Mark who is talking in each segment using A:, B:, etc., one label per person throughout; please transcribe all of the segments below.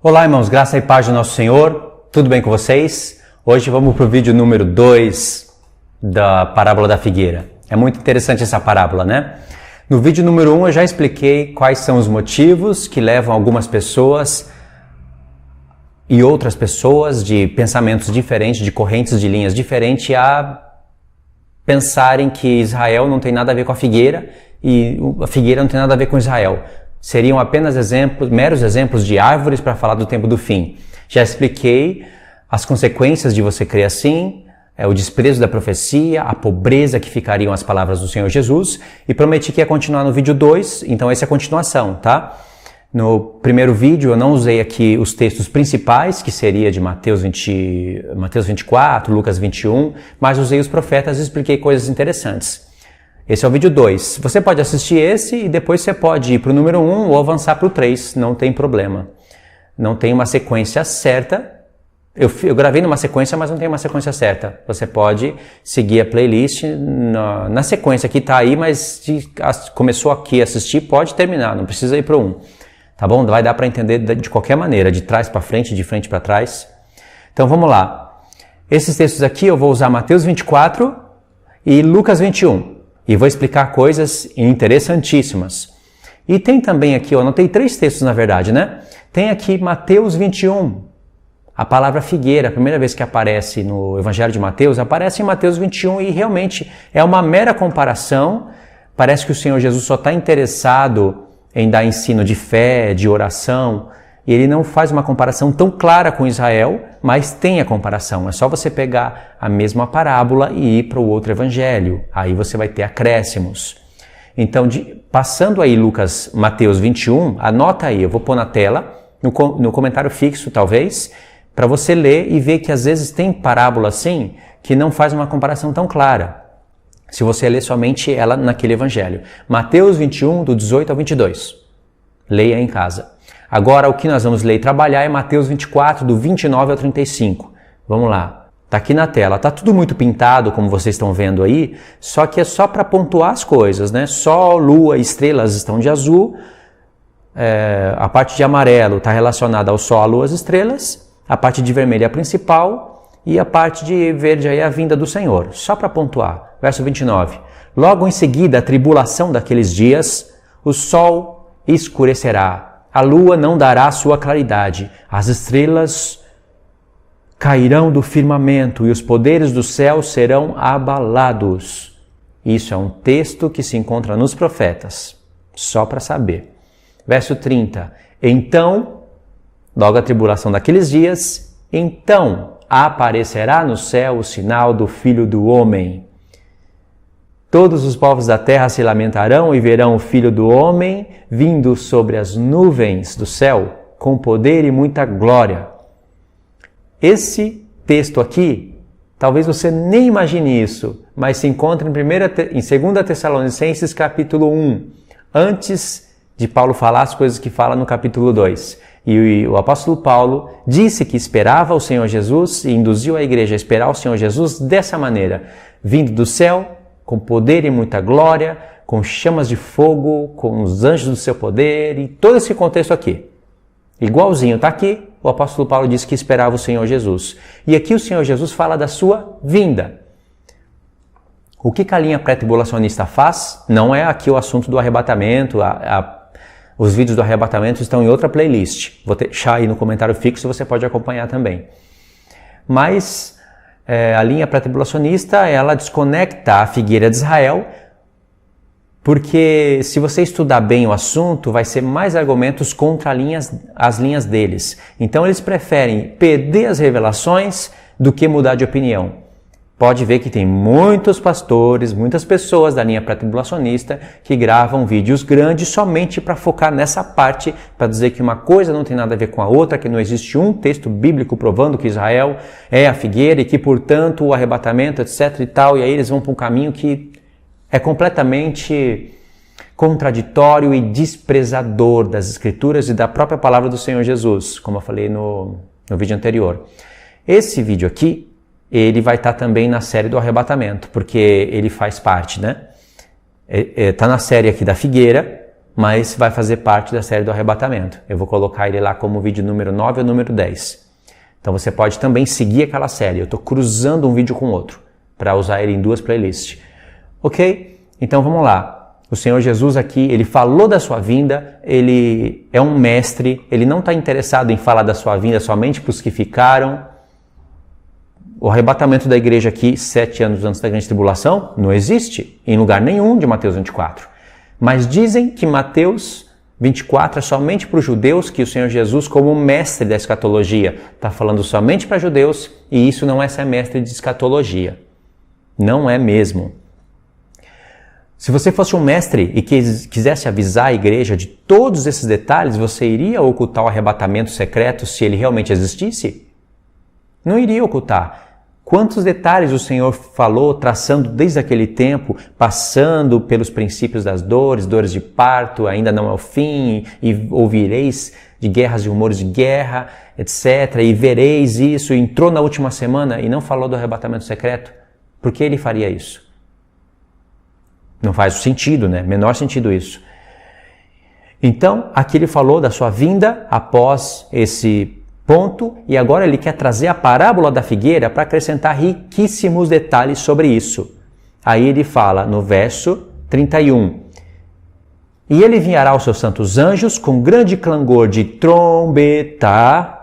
A: Olá, irmãos, graça e paz do nosso Senhor, tudo bem com vocês? Hoje vamos para o vídeo número 2 da parábola da figueira. É muito interessante essa parábola, né? No vídeo número 1 eu já expliquei quais são os motivos que levam algumas pessoas e outras pessoas de pensamentos diferentes, de correntes de linhas diferentes, a pensarem que Israel não tem nada a ver com a figueira e a figueira não tem nada a ver com Israel. Seriam apenas exemplos, meros exemplos de árvores para falar do tempo do fim. Já expliquei as consequências de você crer assim, o desprezo da profecia, a pobreza que ficariam as palavras do Senhor Jesus, e prometi que ia continuar no vídeo 2, então essa é a continuação, tá? No primeiro vídeo eu não usei aqui os textos principais, que seria de Mateus 24, Lucas 21, mas usei os profetas e expliquei coisas interessantes. Esse é o vídeo 2. Você pode assistir esse e depois você pode ir para o número 1 ou avançar para o 3, não tem problema. Não tem uma sequência certa. Eu gravei numa sequência, mas não tem uma sequência certa. Você pode seguir a playlist na sequência que está aí, mas se começou aqui a assistir, pode terminar, não precisa ir para o 1. Tá bom? Vai dar para entender de qualquer maneira, de trás para frente, de frente para trás. Então vamos lá. Esses textos aqui eu vou usar Mateus 24 e Lucas 21. E vou explicar coisas interessantíssimas. E tem também aqui, eu anotei 3 textos na verdade, né? Tem aqui Mateus 21, a palavra figueira, a primeira vez que aparece no Evangelho de Mateus, aparece em Mateus 21 e realmente é uma mera comparação. Parece que o Senhor Jesus só está interessado em dar ensino de fé, de oração, e ele não faz uma comparação tão clara com Israel, mas tem a comparação. É só você pegar a mesma parábola e ir para o outro evangelho. Aí você vai ter acréscimos. Então, passando aí Mateus 21, anota aí, eu vou pôr na tela, no comentário fixo talvez, para você ler e ver que às vezes tem parábola assim, que não faz uma comparação tão clara. Se você ler somente ela naquele evangelho. Mateus 21, do 18 ao 22. Leia em casa. Agora, o que nós vamos ler e trabalhar é Mateus 24, do 29 ao 35. Vamos lá. Está aqui na tela. Está tudo muito pintado, como vocês estão vendo aí, só que é só para pontuar as coisas, né? Sol, lua, estrelas estão de azul. A parte de amarelo está relacionada ao sol, a lua, as estrelas. A parte de vermelho é a principal. E a parte de verde aí é a vinda do Senhor. Só para pontuar. Verso 29. Logo em seguida, a tribulação daqueles dias, o sol escurecerá. A lua não dará sua claridade, as estrelas cairão do firmamento e os poderes do céu serão abalados. Isso é um texto que se encontra nos profetas, só para saber. Verso 30. Então, logo a tribulação daqueles dias, então aparecerá no céu o sinal do Filho do Homem. Todos os povos da terra se lamentarão e verão o Filho do Homem vindo sobre as nuvens do céu, com poder e muita glória. Esse texto aqui, talvez você nem imagine isso, mas se encontra em 2 Tessalonicenses capítulo 1, antes de Paulo falar as coisas que fala no capítulo 2. E o apóstolo Paulo disse que esperava o Senhor Jesus e induziu a igreja a esperar o Senhor Jesus dessa maneira, vindo do céu, com poder e muita glória, com chamas de fogo, com os anjos do seu poder, e todo esse contexto aqui. Igualzinho está aqui, o apóstolo Paulo disse que esperava o Senhor Jesus. E aqui o Senhor Jesus fala da sua vinda. O que a linha pré-tribulacionista faz? Não é aqui o assunto do arrebatamento, os vídeos do arrebatamento estão em outra playlist. Vou deixar aí no comentário fixo, você pode acompanhar também. Mas a linha pré-tribulacionista, ela desconecta a figueira de Israel, porque se você estudar bem o assunto, vai ser mais argumentos contra as linhas deles. Então eles preferem perder as revelações do que mudar de opinião. Pode ver que tem muitos pastores, muitas pessoas da linha pré-tribulacionista que gravam vídeos grandes somente para focar nessa parte, para dizer que uma coisa não tem nada a ver com a outra, que não existe um texto bíblico provando que Israel é a figueira e que, portanto, o arrebatamento, etc. e tal, e aí eles vão para um caminho que é completamente contraditório e desprezador das Escrituras e da própria palavra do Senhor Jesus, como eu falei no vídeo anterior. Esse vídeo aqui, ele vai estar também na série do arrebatamento, porque ele faz parte, né? Está na série aqui da figueira, mas vai fazer parte da série do arrebatamento. Eu vou colocar ele lá como vídeo número 9 ou número 10. Então você pode também seguir aquela série. Eu estou cruzando um vídeo com outro para usar ele em 2 playlists. Ok? Então vamos lá. O Senhor Jesus aqui, ele falou da sua vinda, ele é um mestre, ele não está interessado em falar da sua vinda somente para os que ficaram. O arrebatamento da igreja aqui, 7 anos antes da grande tribulação, não existe em lugar nenhum de Mateus 24. Mas dizem que Mateus 24 é somente para os judeus, que o Senhor Jesus, como mestre da escatologia, está falando somente para judeus, e isso não é ser mestre de escatologia. Não é mesmo. Se você fosse um mestre e quisesse avisar a igreja de todos esses detalhes, você iria ocultar o arrebatamento secreto se ele realmente existisse? Não iria ocultar. Quantos detalhes o Senhor falou, traçando desde aquele tempo, passando pelos princípios das dores, dores de parto, ainda não é o fim, e ouvireis de guerras e rumores de guerra, etc. E vereis isso, entrou na última semana e não falou do arrebatamento secreto. Por que ele faria isso? Não faz sentido, né? Menor sentido isso. Então, aqui ele falou da sua vinda após esse ponto, e agora ele quer trazer a parábola da figueira para acrescentar riquíssimos detalhes sobre isso. Aí ele fala no verso 31. E ele enviará os seus santos anjos com grande clangor de trombeta,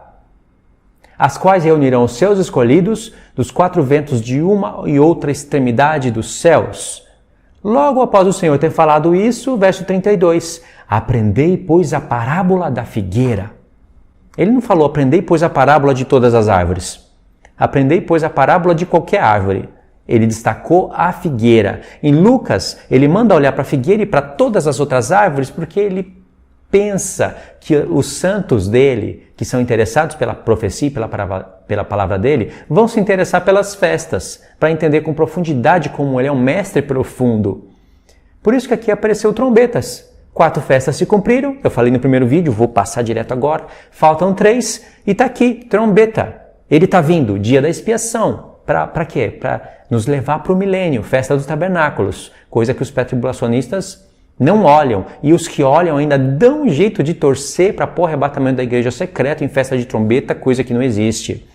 A: as quais reunirão os seus escolhidos dos 4 ventos de uma e outra extremidade dos céus. Logo após o Senhor ter falado isso, verso 32, aprendei, pois, a parábola da figueira. Ele não falou, aprendei, pois, a parábola de todas as árvores. Aprendei, pois, a parábola de qualquer árvore. Ele destacou a figueira. Em Lucas, ele manda olhar para a figueira e para todas as outras árvores, porque ele pensa que os santos dele, que são interessados pela profecia e pela palavra dele, vão se interessar pelas festas, para entender com profundidade como ele é um mestre profundo. Por isso que aqui apareceu trombetas. 4 festas se cumpriram, eu falei no primeiro vídeo, vou passar direto agora. Faltam 3 e está aqui, trombeta. Ele está vindo, dia da expiação. Para quê? Para nos levar para o milênio, festa dos tabernáculos, coisa que os pré-tribulacionistas não olham, e os que olham ainda dão um jeito de torcer para pôr o arrebatamento da igreja secreto em festa de trombeta, coisa que não existe.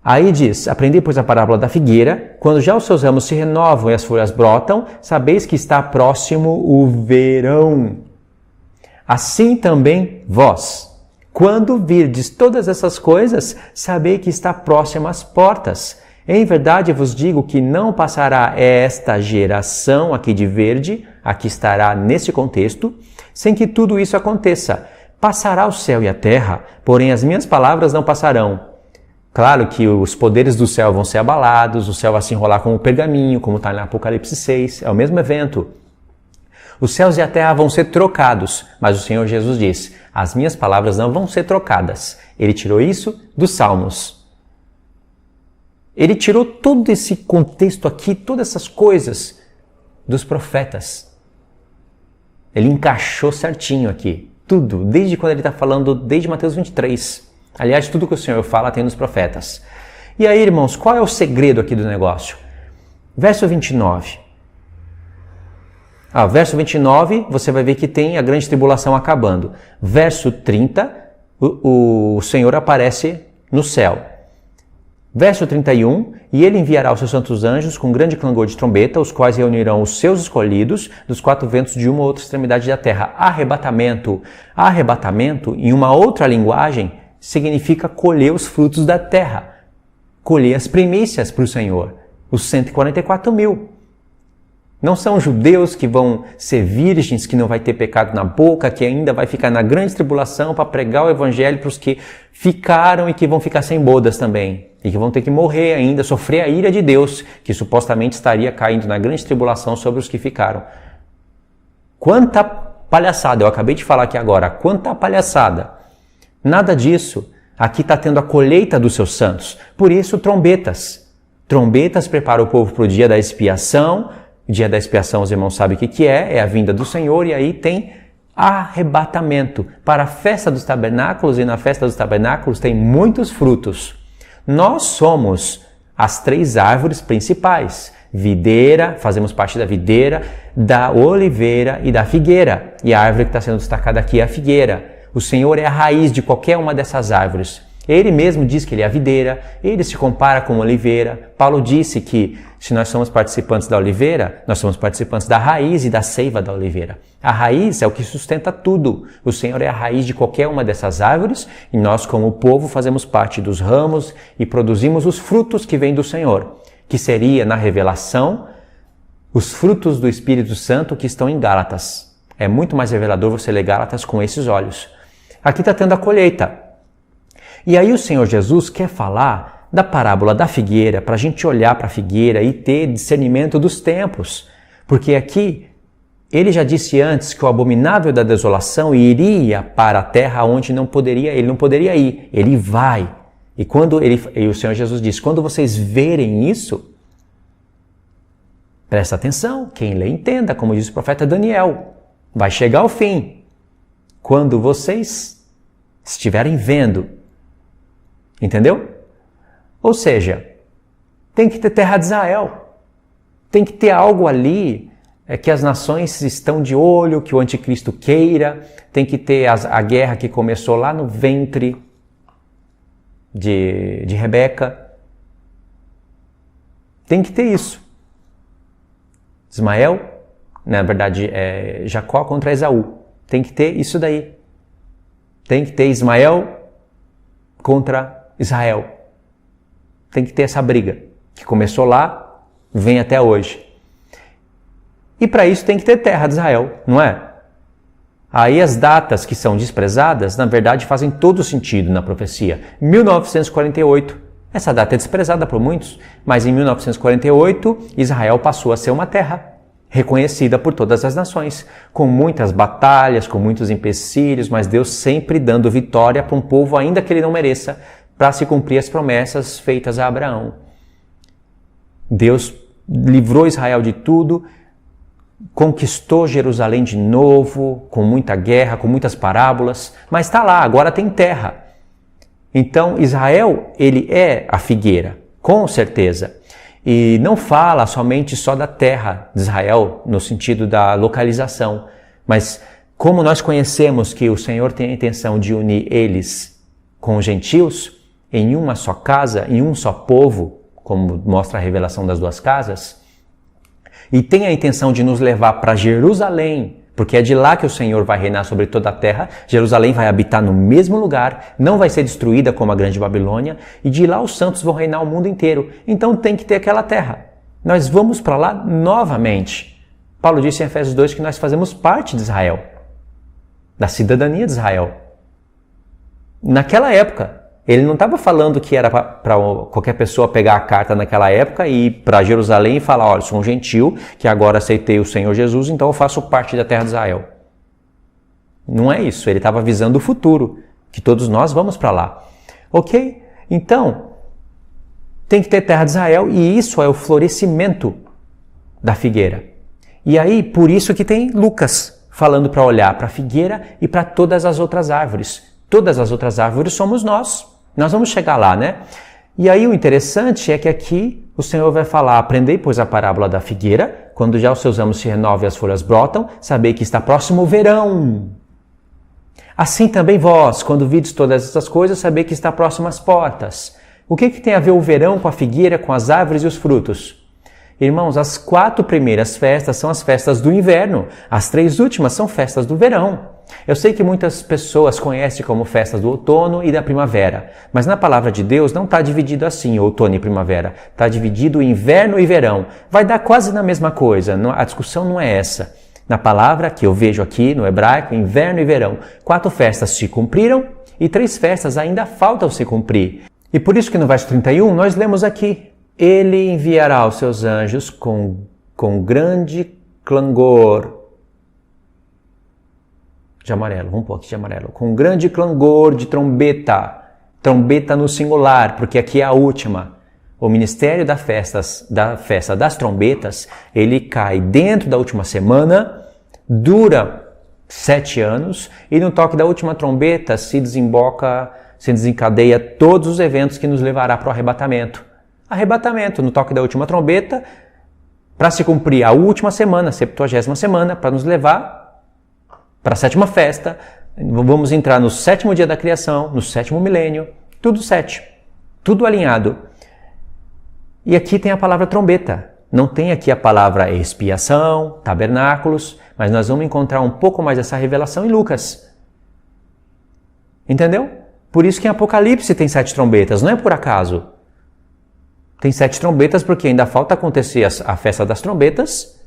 A: Aí diz, aprendei, pois, a parábola da figueira, quando já os seus ramos se renovam e as folhas brotam, sabeis que está próximo o verão. Assim também vós, quando virdes todas essas coisas, sabei que está próximo às portas. Em verdade vos digo que não passará esta geração aqui de verde, aqui estará nesse contexto, sem que tudo isso aconteça. Passará o céu e a terra, porém as minhas palavras não passarão. Claro que os poderes do céu vão ser abalados, o céu vai se enrolar como um pergaminho, como está no Apocalipse 6, é o mesmo evento. Os céus e a terra vão ser trocados, mas o Senhor Jesus diz, as minhas palavras não vão ser trocadas. Ele tirou isso dos Salmos. Ele tirou todo esse contexto aqui, todas essas coisas dos profetas. Ele encaixou certinho aqui, tudo, desde quando ele está falando, desde Mateus 23. Aliás, tudo que o Senhor fala tem nos profetas. E aí, irmãos, qual é o segredo aqui do negócio? Verso 29. Verso 29, você vai ver que tem a grande tribulação acabando. Verso 30, o Senhor aparece no céu. Verso 31, e ele enviará os seus santos anjos com grande clangor de trombeta, os quais reunirão os seus escolhidos dos 4 ventos de uma ou outra extremidade da terra. Arrebatamento. Arrebatamento, em uma outra linguagem, significa colher os frutos da terra. Colher as primícias para o Senhor. Os 144 mil. Não são judeus que vão ser virgens, que não vai ter pecado na boca, que ainda vai ficar na grande tribulação para pregar o evangelho para os que ficaram e que vão ficar sem bodas também. E que vão ter que morrer ainda, sofrer a ira de Deus, que supostamente estaria caindo na grande tribulação sobre os que ficaram. Quanta palhaçada, eu acabei de falar aqui agora, quanta palhaçada. Nada disso. Aqui está tendo a colheita dos seus santos. Por isso, trombetas. Trombetas preparam o povo para o dia da expiação. O dia da expiação, os irmãos sabem o que é a vinda do Senhor, e aí tem arrebatamento para a festa dos tabernáculos, e na festa dos tabernáculos tem muitos frutos. Nós somos as 3 árvores principais. videira, fazemos parte da videira, da oliveira e da figueira. E a árvore que está sendo destacada aqui é a figueira. O Senhor é a raiz de qualquer uma dessas árvores. Ele mesmo diz que ele é a videira, ele se compara com a oliveira. Paulo disse que se nós somos participantes da oliveira, nós somos participantes da raiz e da seiva da oliveira. A raiz é o que sustenta tudo. O Senhor é a raiz de qualquer uma dessas árvores e nós, como povo, fazemos parte dos ramos e produzimos os frutos que vêm do Senhor, que seria, na revelação, os frutos do Espírito Santo que estão em Gálatas. É muito mais revelador você ler Gálatas com esses olhos. Aqui está tendo a colheita. E aí o Senhor Jesus quer falar da parábola da figueira, para a gente olhar para a figueira e ter discernimento dos tempos. Porque aqui, ele já disse antes que o abominável da desolação iria para a terra onde ele não poderia ir. Ele vai. E o Senhor Jesus disse, quando vocês verem isso, presta atenção, quem lê entenda, como diz o profeta Daniel. Vai chegar o fim. Quando vocês estiverem vendo. Entendeu? Ou seja, tem que ter terra de Israel. Tem que ter algo ali que as nações estão de olho, que o anticristo queira. Tem que ter a guerra que começou lá no ventre de Rebeca. Tem que ter isso. Ismael, na verdade, é Jacó contra Esaú. Tem que ter isso daí. Tem que ter Ismael contra Israel. Tem que ter essa briga, que começou lá, vem até hoje. E para isso tem que ter terra de Israel, não é? Aí as datas que são desprezadas, na verdade, fazem todo sentido na profecia. 1948, essa data é desprezada por muitos, mas em 1948, Israel passou a ser uma terra reconhecida por todas as nações, com muitas batalhas, com muitos empecilhos, mas Deus sempre dando vitória para um povo, ainda que ele não mereça, para se cumprir as promessas feitas a Abraão. Deus livrou Israel de tudo, conquistou Jerusalém de novo, com muita guerra, com muitas parábolas, mas está lá, agora tem terra. Então Israel, ele é a figueira, com certeza. E não fala somente só da terra de Israel, no sentido da localização, mas como nós conhecemos que o Senhor tem a intenção de unir eles com os gentios, em uma só casa, em um só povo, como mostra a revelação das duas casas, e tem a intenção de nos levar para Jerusalém, porque é de lá que o Senhor vai reinar sobre toda a terra, Jerusalém vai habitar no mesmo lugar, não vai ser destruída como a grande Babilônia, e de lá os santos vão reinar o mundo inteiro. Então tem que ter aquela terra. Nós vamos para lá novamente. Paulo disse em Efésios 2 que nós fazemos parte de Israel, da cidadania de Israel. Naquela época, ele não estava falando que era para qualquer pessoa pegar a carta naquela época e ir para Jerusalém e falar, olha, sou um gentil que agora aceitei o Senhor Jesus, então eu faço parte da terra de Israel. Não é isso, ele estava avisando o futuro, que todos nós vamos para lá. Ok? Então, tem que ter terra de Israel e isso é o florescimento da figueira. E aí, por isso que tem Lucas falando para olhar para a figueira e para todas as outras árvores. Todas as outras árvores somos nós. Nós vamos chegar lá, né? E aí o interessante é que aqui o Senhor vai falar, aprendei, pois, a parábola da figueira, quando já os seus ramos se renovam e as folhas brotam, sabei que está próximo o verão. Assim também vós, quando vides todas essas coisas, sabei que está próximo às portas. O que tem a ver o verão com a figueira, com as árvores e os frutos? Irmãos, as 4 primeiras festas são as festas do inverno, as 3 últimas são festas do verão. Eu sei que muitas pessoas conhecem como festas do outono e da primavera, mas na palavra de Deus não está dividido assim, outono e primavera. Está dividido inverno e verão. Vai dar quase na mesma coisa, a discussão não é essa. Na palavra que eu vejo aqui no hebraico, inverno e verão. 4 festas se cumpriram e 3 festas ainda faltam se cumprir. E por isso que no verso 31 nós lemos aqui, ele enviará os seus anjos com grande clangor. De amarelo, vamos pôr aqui de amarelo. Com grande clangor de trombeta. Trombeta no singular, porque aqui é a última. O ministério da festa das trombetas, ele cai dentro da última semana, dura 7 anos, e no toque da última trombeta se desencadeia todos os eventos que nos levará para o arrebatamento. Arrebatamento, no toque da última trombeta, para se cumprir a última semana, a 70ª semana, para nos levar para a 7ª festa. Vamos entrar no 7º dia da criação, no 7º milênio, tudo 7, tudo alinhado. E aqui tem a palavra trombeta. Não tem aqui a palavra expiação, tabernáculos, mas nós vamos encontrar um pouco mais dessa revelação em Lucas. Entendeu? Por isso que em Apocalipse tem 7 trombetas, não é por acaso. Tem 7 trombetas porque ainda falta acontecer a festa das trombetas,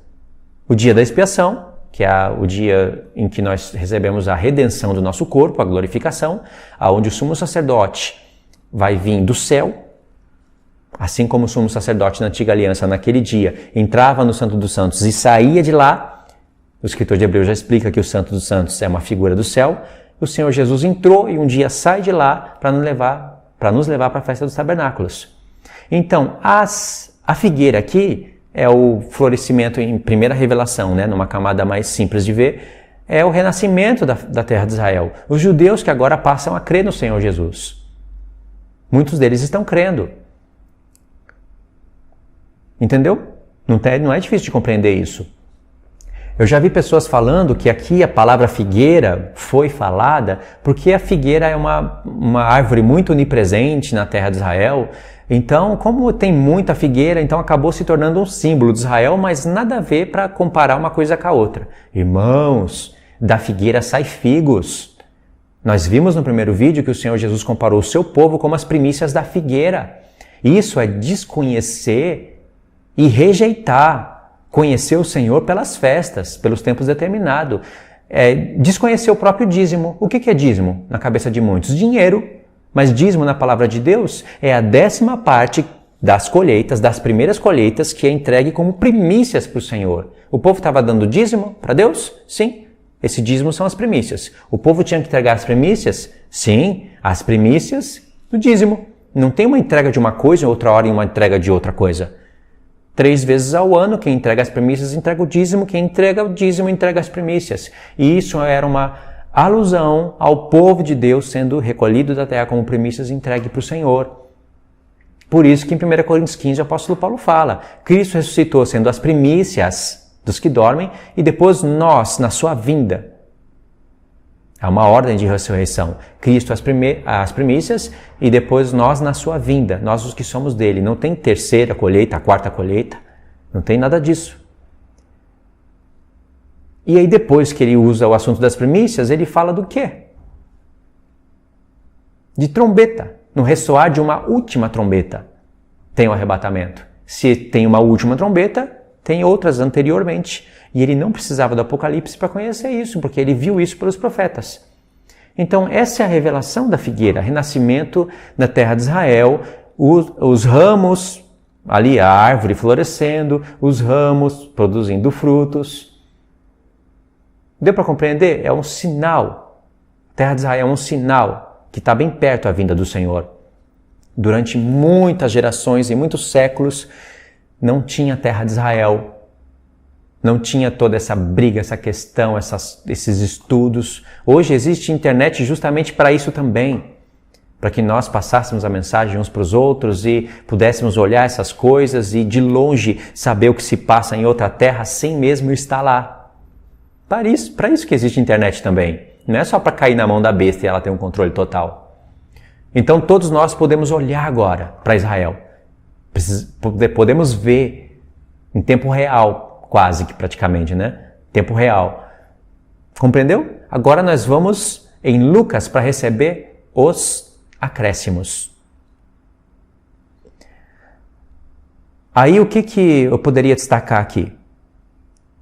A: o dia da expiação, que é o dia em que nós recebemos a redenção do nosso corpo, a glorificação, aonde o sumo sacerdote vai vir do céu, assim como o sumo sacerdote na antiga aliança, naquele dia, entrava no Santo dos Santos e saía de lá. O escritor de Hebreus já explica que o Santo dos Santos é uma figura do céu. O Senhor Jesus entrou e um dia sai de lá para nos levar para a festa dos tabernáculos. Então, a figueira aqui é o florescimento em primeira revelação, né? Numa camada mais simples de ver, é o renascimento da terra de Israel. Os judeus que agora passam a crer no Senhor Jesus. Muitos deles estão crendo. Entendeu? Não é difícil de compreender isso. Eu já vi pessoas falando que aqui a palavra figueira foi falada porque a figueira é uma árvore muito onipresente na terra de Israel. Então, como tem muita figueira, então acabou se tornando um símbolo de Israel, mas nada a ver para comparar uma coisa com a outra. Irmãos, da figueira sai figos. Nós vimos no primeiro vídeo que o Senhor Jesus comparou o seu povo como as primícias da figueira. Isso é desconhecer e rejeitar, conhecer o Senhor pelas festas, pelos tempos determinados. Desconhecer o próprio dízimo. O que é dízimo na cabeça de muitos? Dinheiro. Mas dízimo na palavra de Deus é a 10ª parte das colheitas, das primeiras colheitas, que é entregue como primícias para o Senhor. O povo estava dando dízimo para Deus? Sim. Esse dízimo são as primícias. O povo tinha que entregar as primícias? Sim. As primícias do dízimo. Não tem uma entrega de uma coisa, outra hora em uma entrega de outra coisa. 3 vezes ao ano, quem entrega as primícias entrega o dízimo, quem entrega o dízimo entrega as primícias. E isso era uma alusão ao povo de Deus sendo recolhido da terra como primícias entregue para o Senhor. Por isso que em 1 Coríntios 15 o apóstolo Paulo fala, Cristo ressuscitou sendo as primícias dos que dormem e depois nós, na sua vinda. É uma ordem de ressurreição. Cristo as primícias e depois nós na sua vinda, nós os que somos dele. Não tem terceira colheita, a quarta colheita, não tem nada disso. E aí depois que ele usa o assunto das primícias, ele fala do quê? De trombeta. No ressoar de uma última trombeta tem o arrebatamento. Se tem uma última trombeta, tem outras anteriormente. E ele não precisava do Apocalipse para conhecer isso, porque ele viu isso pelos profetas. Então essa é a revelação da figueira, renascimento da terra de Israel, os ramos, ali a árvore florescendo, os ramos produzindo frutos. Deu para compreender? É um sinal. A terra de Israel é um sinal que está bem perto da vinda do Senhor. Durante muitas gerações e muitos séculos, não tinha terra de Israel. Não tinha toda essa briga, essa questão, esses estudos. Hoje existe internet justamente para isso também. Para que nós passássemos a mensagem uns para os outros e pudéssemos olhar essas coisas e de longe saber o que se passa em outra terra sem mesmo estar lá. Para isso que existe internet também. Não é só para cair na mão da besta e ela ter um controle total. Então todos nós podemos olhar agora para Israel. Podemos ver em tempo real, quase que praticamente, né? Tempo real. Compreendeu? Agora nós vamos em Lucas para receber os acréscimos. Aí o que eu poderia destacar aqui?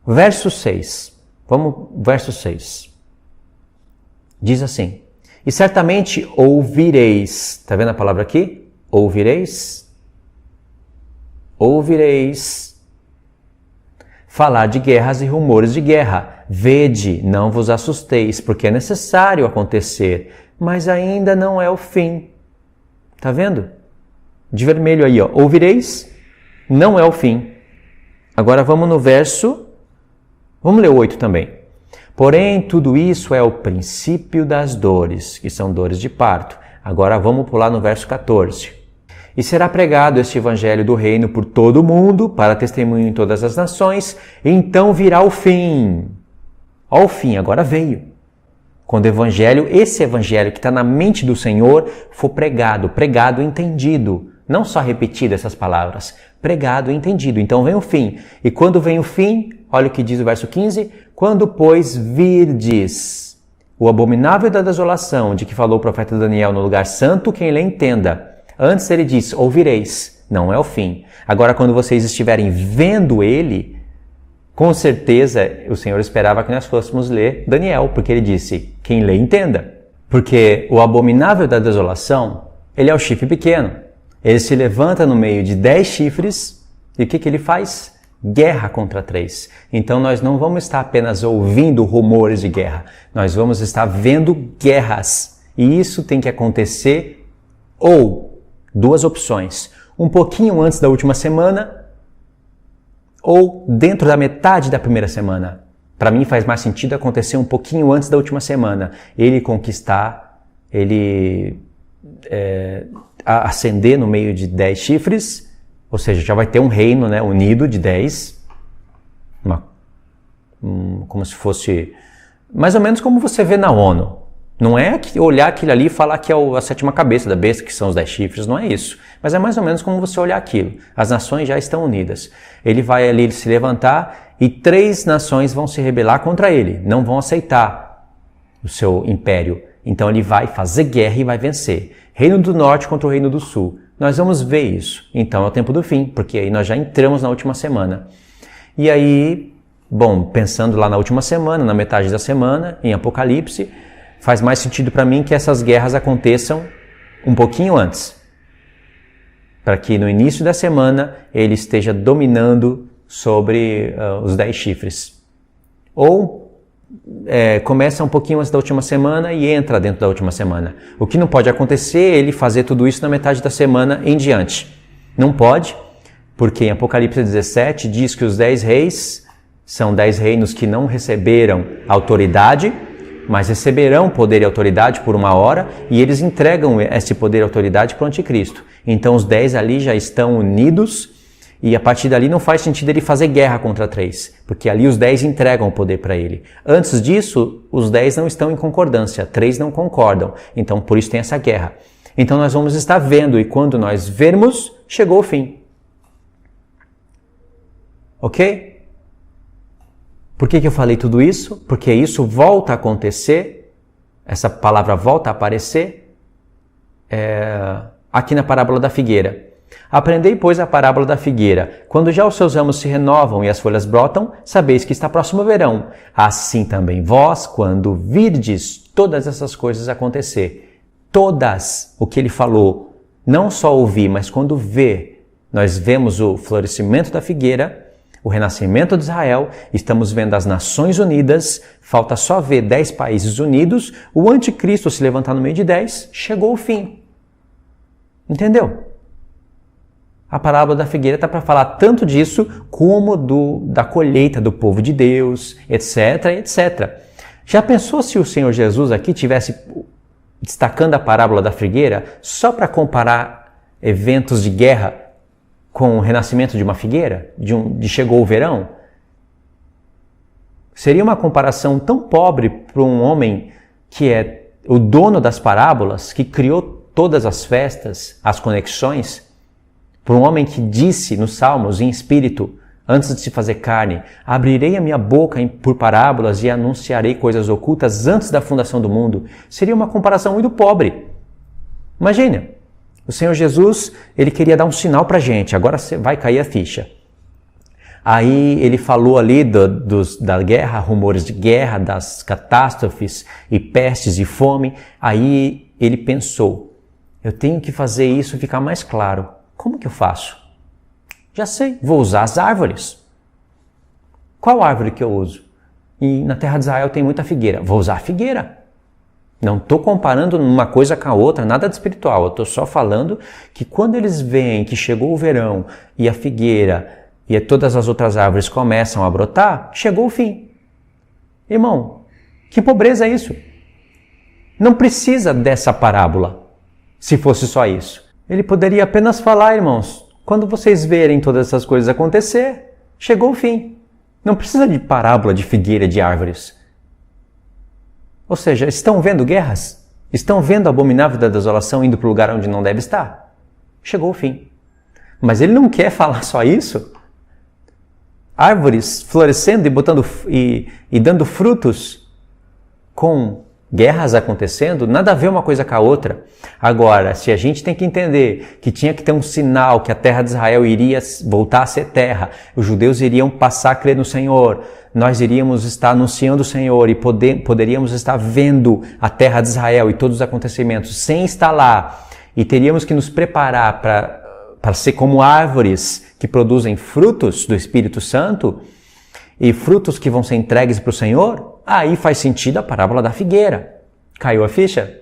A: Verso 6. Vamos, verso 6. Diz assim: e certamente ouvireis. Está vendo a palavra aqui? Ouvireis. Ouvireis falar de guerras e rumores de guerra. Vede, não vos assusteis, porque é necessário acontecer, mas ainda não é o fim. Está vendo? De vermelho aí, ó. Ouvireis, não é o fim. Agora vamos no verso. Vamos ler o 8 também. Porém, tudo isso é o princípio das dores, que são dores de parto. Agora vamos pular no verso 14. E será pregado este evangelho do reino por todo o mundo, para testemunho em todas as nações, e então virá o fim. Ó, o fim, agora veio. Quando o evangelho, esse evangelho que está na mente do Senhor, for pregado e entendido. Não só repetido essas palavras, pregado e entendido. Então vem o fim. E quando vem o fim, olha o que diz o verso 15, quando, pois, virdes o abominável da desolação, de que falou o profeta Daniel no lugar santo, quem lhe entenda. Antes ele diz, ouvireis, não é o fim. Agora, quando vocês estiverem vendo ele, com certeza o Senhor esperava que nós fôssemos ler Daniel, porque ele disse, quem lê entenda. Porque o abominável da desolação, ele é o chifre pequeno. Ele se levanta no meio de 10 chifres e o que ele faz? Guerra contra 3. Então nós não vamos estar apenas ouvindo rumores de guerra, nós vamos estar vendo guerras. E isso tem que acontecer ou duas opções, um pouquinho antes da última semana ou dentro da metade da primeira semana. Para mim faz mais sentido acontecer um pouquinho antes da última semana. Ele conquistar, ele ascender no meio de 10 chifres, ou seja, já vai ter um reino, né, unido de 10, como se fosse, mais ou menos como você vê na ONU. Não é olhar aquilo ali e falar que é a sétima cabeça da besta, que são os 10 chifres, não é isso. Mas é mais ou menos como você olhar aquilo. As nações já estão unidas. Ele vai ali se levantar e 3 nações vão se rebelar contra ele. Não vão aceitar o seu império. Então ele vai fazer guerra e vai vencer. Reino do Norte contra o Reino do Sul. Nós vamos ver isso. Então é o tempo do fim, porque aí nós já entramos na última semana. E aí, bom, pensando lá na última semana, na metade da semana, em Apocalipse, faz mais sentido para mim que essas guerras aconteçam um pouquinho antes. Para que no início da semana ele esteja dominando sobre os 10 chifres. Ou começa um pouquinho antes da última semana e entra dentro da última semana. O que não pode acontecer é ele fazer tudo isso na metade da semana em diante. Não pode, porque em Apocalipse 17 diz que os 10 reis são 10 reinos que não receberam autoridade, mas receberão poder e autoridade por uma hora, e eles entregam esse poder e autoridade para o anticristo. Então os 10 ali já estão unidos, e a partir dali não faz sentido ele fazer guerra contra 3, porque ali os 10 entregam o poder para ele. Antes disso, os 10 não estão em concordância, 3 não concordam, então por isso tem essa guerra. Então nós vamos estar vendo, e quando nós vermos, chegou o fim. Ok? Por que eu falei tudo isso? Porque isso volta a acontecer, essa palavra volta a aparecer aqui na parábola da figueira. Aprendei, pois, a parábola da figueira. Quando já os seus ramos se renovam e as folhas brotam, sabeis que está próximo o verão. Assim também vós, quando virdes todas essas coisas acontecer. Todas, o que ele falou, não só ouvir, mas quando vê, nós vemos o florescimento da figueira, o renascimento de Israel, estamos vendo as Nações Unidas, falta só ver 10 países unidos, o anticristo se levantar no meio de 10, chegou o fim. Entendeu? A parábola da figueira está para falar tanto disso, como da colheita do povo de Deus, etc, etc. Já pensou se o Senhor Jesus aqui tivesse destacando a parábola da figueira só para comparar eventos de guerra com o renascimento de uma figueira, de chegou o verão? Seria uma comparação tão pobre para um homem que é o dono das parábolas, que criou todas as festas, as conexões, para um homem que disse nos Salmos, em espírito, antes de se fazer carne, abrirei a minha boca por parábolas e anunciarei coisas ocultas antes da fundação do mundo. Seria uma comparação muito pobre. Imagina. O Senhor Jesus, ele queria dar um sinal para a gente, agora vai cair a ficha. Aí ele falou ali da guerra, rumores de guerra, das catástrofes e pestes e fome. Aí ele pensou, eu tenho que fazer isso ficar mais claro. Como que eu faço? Já sei, vou usar as árvores. Qual árvore que eu uso? E na terra de Israel tem muita figueira, vou usar a figueira. Não estou comparando uma coisa com a outra, nada de espiritual. Eu estou só falando que quando eles veem que chegou o verão e a figueira e todas as outras árvores começam a brotar, chegou o fim. Irmão, que pobreza é isso? Não precisa dessa parábola, se fosse só isso. Ele poderia apenas falar, irmãos, quando vocês verem todas essas coisas acontecer, chegou o fim. Não precisa de parábola de figueira, de árvores. Ou seja, estão vendo guerras? Estão vendo a abominável da desolação indo para o lugar onde não deve estar? Chegou o fim. Mas ele não quer falar só isso. Árvores florescendo e dando frutos com guerras acontecendo, nada a ver uma coisa com a outra. Agora, se a gente tem que entender que tinha que ter um sinal que a terra de Israel iria voltar a ser terra, os judeus iriam passar a crer no Senhor, nós iríamos estar anunciando o Senhor e poderíamos estar vendo a terra de Israel e todos os acontecimentos sem estar lá, e teríamos que nos preparar para ser como árvores que produzem frutos do Espírito Santo e frutos que vão ser entregues para o Senhor, aí faz sentido a parábola da figueira. Caiu a ficha?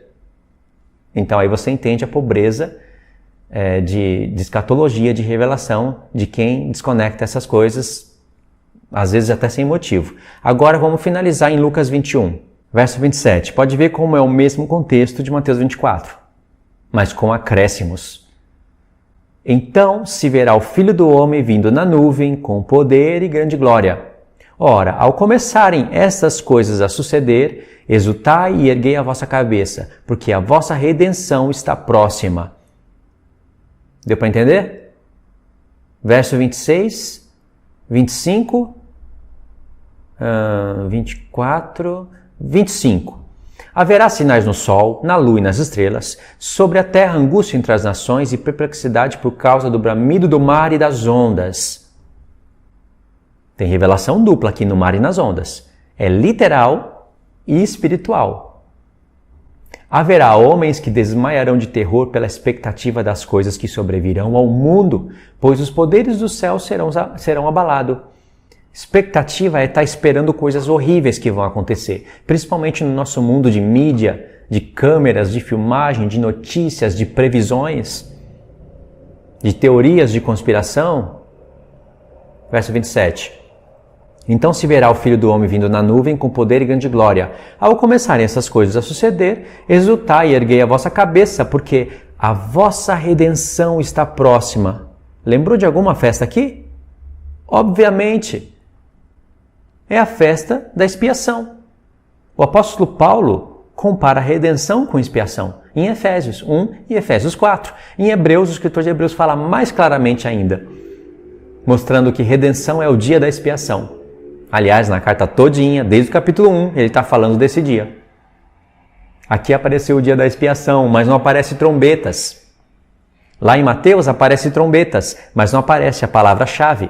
A: Então aí você entende a pobreza de escatologia, de revelação, de quem desconecta essas coisas, às vezes até sem motivo. Agora vamos finalizar em Lucas 21, verso 27. Pode ver como é o mesmo contexto de Mateus 24, mas com acréscimos. Então se verá o Filho do Homem vindo na nuvem com poder e grande glória. Ora, ao começarem estas coisas a suceder, exultai e erguei a vossa cabeça, porque a vossa redenção está próxima. Deu para entender? Verso 26, 25, 24, 25. Haverá sinais no sol, na lua e nas estrelas, sobre a terra angústia entre as nações e perplexidade por causa do bramido do mar e das ondas. Tem revelação dupla aqui no mar e nas ondas. É literal e espiritual. Haverá homens que desmaiarão de terror pela expectativa das coisas que sobrevirão ao mundo, pois os poderes do céu serão abalados. Expectativa é estar esperando coisas horríveis que vão acontecer, principalmente no nosso mundo de mídia, de câmeras, de filmagem, de notícias, de previsões, de teorias de conspiração. Verso 27. Então se verá o Filho do Homem vindo na nuvem com poder e grande glória. Ao começarem essas coisas a suceder, exultai e erguei a vossa cabeça, porque a vossa redenção está próxima. Lembrou de alguma festa aqui? Obviamente, é a festa da expiação. O apóstolo Paulo compara a redenção com expiação em Efésios 1 e Efésios 4. Em Hebreus, o escritor de Hebreus fala mais claramente ainda, mostrando que redenção é o dia da expiação. Aliás, na carta todinha, desde o capítulo 1, ele está falando desse dia. Aqui apareceu o dia da expiação, mas não aparece trombetas. Lá em Mateus aparece trombetas, mas não aparece a palavra-chave.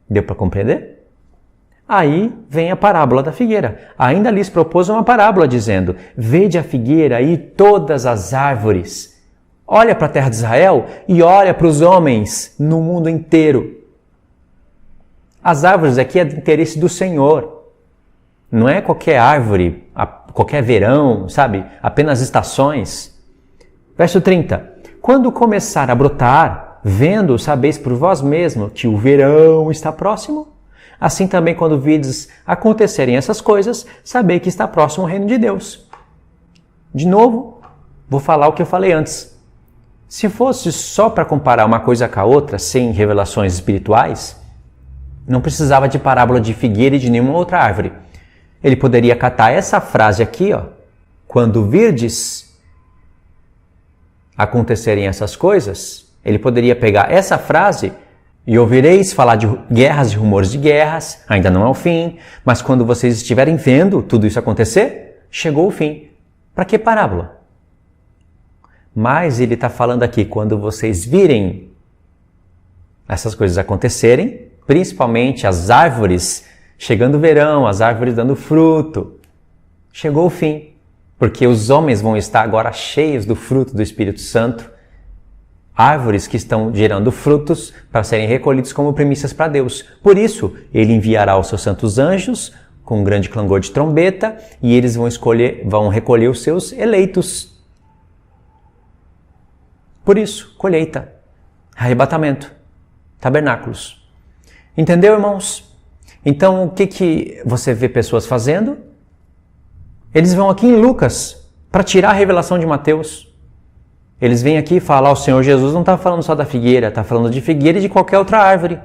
A: Deu para compreender? Aí vem a parábola da figueira. Ainda lhes propôs uma parábola dizendo: vede a figueira e todas as árvores. Olha para a terra de Israel e olha para os homens no mundo inteiro. As árvores aqui é do interesse do Senhor. Não é qualquer árvore, qualquer verão, sabe? Apenas estações. Verso 30. Quando começar a brotar, vendo, sabeis por vós mesmos que o verão está próximo? Assim também, quando vides acontecerem essas coisas, sabei que está próximo o reino de Deus. De novo, vou falar o que eu falei antes. Se fosse só para comparar uma coisa com a outra, sem revelações espirituais, não precisava de parábola de figueira e de nenhuma outra árvore. Ele poderia catar essa frase aqui, ó. Quando virdes acontecerem essas coisas, ele poderia pegar essa frase e ouvireis falar de guerras e rumores de guerras, ainda não é o fim, mas quando vocês estiverem vendo tudo isso acontecer, chegou o fim. Para que parábola? Mas ele está falando aqui, quando vocês virem essas coisas acontecerem, principalmente as árvores, chegando o verão, as árvores dando fruto, chegou o fim, porque os homens vão estar agora cheios do fruto do Espírito Santo, árvores que estão gerando frutos para serem recolhidos como primícias para Deus. Por isso, ele enviará os seus santos anjos com um grande clangor de trombeta e eles vão recolher os seus eleitos. Por isso, colheita, arrebatamento, tabernáculos. Entendeu, irmãos? Então, o que você vê pessoas fazendo? Eles vão aqui em Lucas para tirar a revelação de Mateus. Eles vêm aqui e falam, o Senhor Jesus não está falando só da figueira, está falando de figueira e de qualquer outra árvore.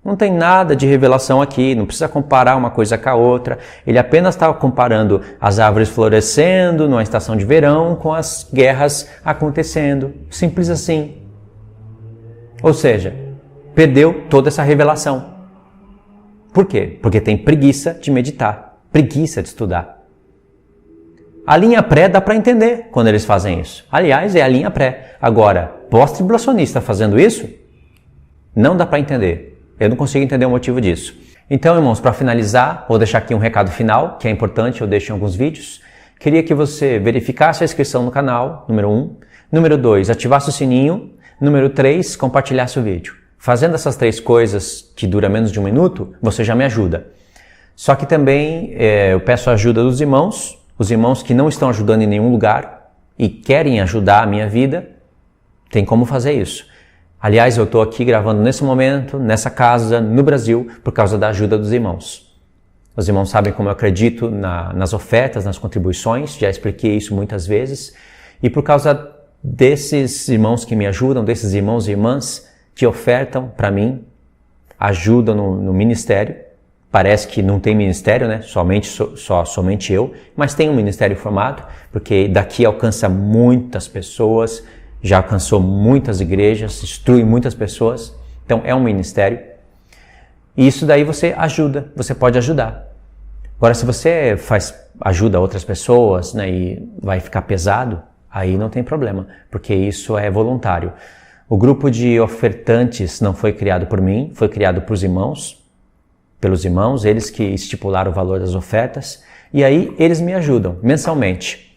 A: Não tem nada de revelação aqui, não precisa comparar uma coisa com a outra. Ele apenas está comparando as árvores florescendo numa estação de verão com as guerras acontecendo. Simples assim. Ou seja, perdeu toda essa revelação. Por quê? Porque tem preguiça de meditar, preguiça de estudar. A linha pré dá para entender quando eles fazem isso. Aliás, é a linha pré. Agora, pós-tribulacionista fazendo isso, não dá para entender. Eu não consigo entender o motivo disso. Então, irmãos, para finalizar, vou deixar aqui um recado final, que é importante, eu deixo em alguns vídeos. Queria que você verificasse a inscrição no canal, número 1. Número 2, ativasse o sininho. Número 3, compartilhasse o vídeo. Fazendo essas 3 coisas, que dura menos de 1 minuto, você já me ajuda. Só que também eu peço a ajuda dos irmãos, os irmãos que não estão ajudando em nenhum lugar e querem ajudar a minha vida, tem como fazer isso. Aliás, eu estou aqui gravando nesse momento, nessa casa, no Brasil, por causa da ajuda dos irmãos. Os irmãos sabem como eu acredito nas ofertas, nas contribuições, já expliquei isso muitas vezes. E por causa desses irmãos que me ajudam, desses irmãos e irmãs que ofertam para mim, ajudam no ministério. Parece que não tem ministério, né? Somente eu, mas tem um ministério formado, porque daqui alcança muitas pessoas, já alcançou muitas igrejas, instrui muitas pessoas, então é um ministério. E isso daí você ajuda, você pode ajudar. Agora, se você ajuda outras pessoas, né, e vai ficar pesado, aí não tem problema, porque isso é voluntário. O grupo de ofertantes não foi criado por mim, foi criado pelos irmãos, eles que estipularam o valor das ofertas, e aí eles me ajudam mensalmente.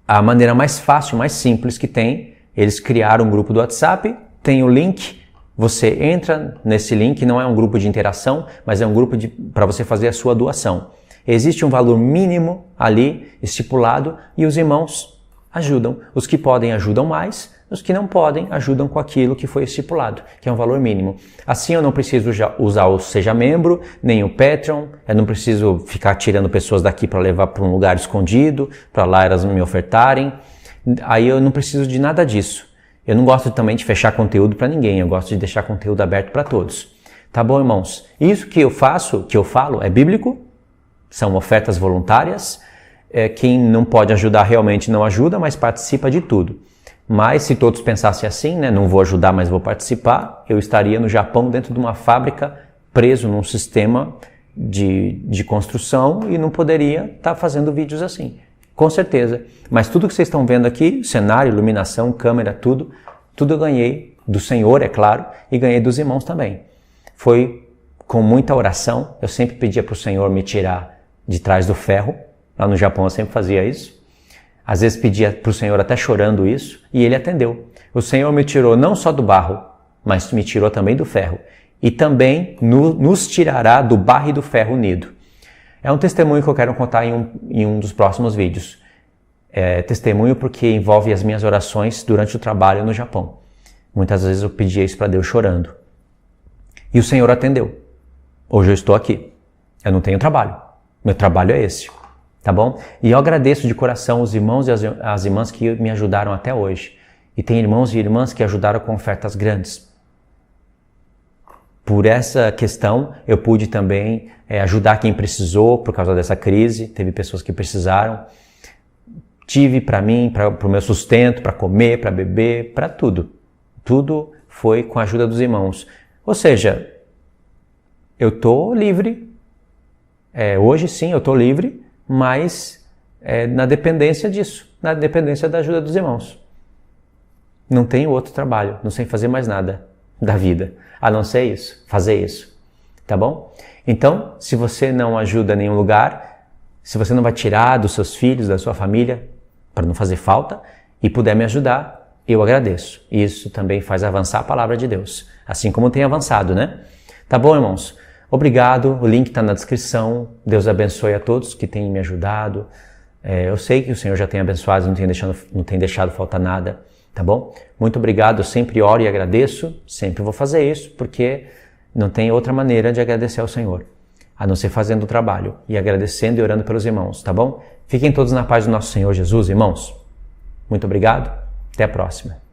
A: A maneira mais fácil, mais simples que tem, eles criaram um grupo do WhatsApp, tem o link, você entra nesse link, não é um grupo de interação, mas é um grupo para você fazer a sua doação. Existe um valor mínimo ali, estipulado, e os irmãos ajudam. Os que podem ajudam mais, os que não podem ajudam com aquilo que foi estipulado, que é um valor mínimo. Assim eu não preciso usar o Seja Membro, nem o Patreon, eu não preciso ficar tirando pessoas daqui para levar para um lugar escondido, para lá elas me ofertarem. Aí eu não preciso de nada disso. Eu não gosto também de fechar conteúdo para ninguém, eu gosto de deixar conteúdo aberto para todos. Tá bom, irmãos? Isso que eu falo é bíblico, são ofertas voluntárias. Quem não pode ajudar realmente não ajuda, mas participa de tudo. Mas se todos pensassem assim, né, não vou ajudar, mas vou participar, eu estaria no Japão dentro de uma fábrica, preso num sistema de construção e não poderia estar fazendo vídeos assim. Com certeza. Mas tudo que vocês estão vendo aqui, cenário, iluminação, câmera, tudo eu ganhei do Senhor, é claro, e ganhei dos irmãos também. Foi com muita oração, eu sempre pedia para o Senhor me tirar de trás do ferro. Lá no Japão eu sempre fazia isso. Às vezes pedia para o Senhor até chorando isso, e Ele atendeu. O Senhor me tirou não só do barro, mas me tirou também do ferro. E também nos tirará do barro e do ferro unido. É um testemunho que eu quero contar em um dos próximos vídeos. É testemunho porque envolve as minhas orações durante o trabalho no Japão. Muitas vezes eu pedia isso para Deus chorando. E o Senhor atendeu. Hoje eu estou aqui. Eu não tenho trabalho. Meu trabalho é esse. Tá bom? E eu agradeço de coração os irmãos e as irmãs que me ajudaram até hoje. E tem irmãos e irmãs que ajudaram com ofertas grandes. Por essa questão, eu pude também ajudar quem precisou por causa dessa crise. Teve pessoas que precisaram. Tive para mim, para o meu sustento, para comer, para beber, para tudo. Tudo foi com a ajuda dos irmãos. Ou seja, eu estou livre. Hoje sim, eu estou livre. Mas na dependência disso, na dependência da ajuda dos irmãos. Não tenho outro trabalho, não sei fazer mais nada da vida, a não ser isso, fazer isso, tá bom? Então, se você não ajuda em nenhum lugar, se você não vai tirar dos seus filhos, da sua família, para não fazer falta, e puder me ajudar, eu agradeço. Isso também faz avançar a palavra de Deus, assim como tem avançado, né? Tá bom, irmãos? Obrigado, o link está na descrição. Deus abençoe a todos que têm me ajudado. Eu sei que o Senhor já tem abençoado, não tem deixado faltar nada, tá bom? Muito obrigado, eu sempre oro e agradeço, sempre vou fazer isso, porque não tem outra maneira de agradecer ao Senhor, a não ser fazendo o trabalho e agradecendo e orando pelos irmãos, tá bom? Fiquem todos na paz do nosso Senhor Jesus, irmãos. Muito obrigado Até a próxima.